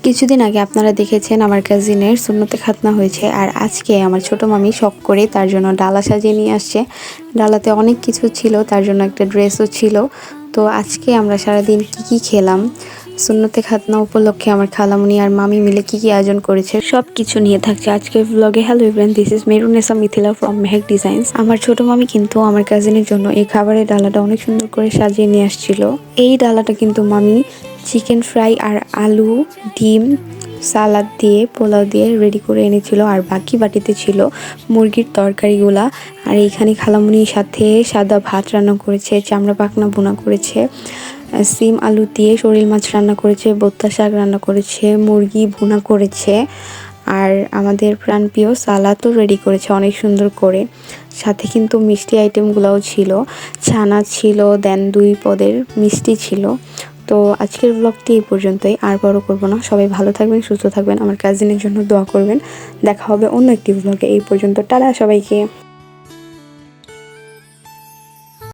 কিছুদিন আগে আপনারা দেখেছেন আমার কাজিনের সুন্নতে খাতনা হয়েছে, আর আজকে আমার ছোট মামি শখ করে তার জন্য ডালা সাজিয়ে নিয়ে আসছে। ডালাতে অনেক কিছু ছিল, তার জন্য একটা ড্রেসও ছিল। তো আজকে আমরা সারাদিন কি খেলাম, সুন্নতে খাতনা উপলক্ষে আমার খালামুনি আর মামি মিলে কি আয়োজন করেছে, সব কিছু নিয়ে থাকছে আজকের ব্লগে। Hello everyone, this is Mehrunnesa Mithila from Mehek designs. আমার ছোট মামি কিন্তু আমার কাজিনের জন্য এই খাবারের ডালাটা অনেক সুন্দর করে সাজিয়ে নিয়ে আসছিল। এই ডালাটা কিন্তু মামি চিকেন ফ্রাই আর আলু, ডিম, সালাদ দিয়ে, পোলাও দিয়ে রেডি করে এনেছিল, আর বাকি বাটিতে ছিল মুরগির তরকারিগুলা। আর এইখানে খালামুনির সাথে সাদা ভাত রান্না করেছে, চামড়া পাখনা ভুনা করেছে, সিম আলু দিয়ে শোল মাছ রান্না করেছে, বোত্তা শাক রান্না করেছে, মুরগি ভুনা করেছে, আর আমাদের প্রাণপ্রিয় সালাদও রেডি করেছে অনেক সুন্দর করে। সাথে কিন্তু মিষ্টি আইটেমগুলোও ছিল, ছানা ছিল, দেন 2 পদের মিষ্টি ছিল। তো আজকের ব্লগটি এই পর্যন্তই, আর বড় করব না। সবাই ভালো থাকবেন, সুস্থ থাকবেন, আমার কাজিনের জন্য দোয়া করবেন। দেখা হবে অন্য একটি ব্লগে। এই পর্যন্ত টাটা সবাইকে।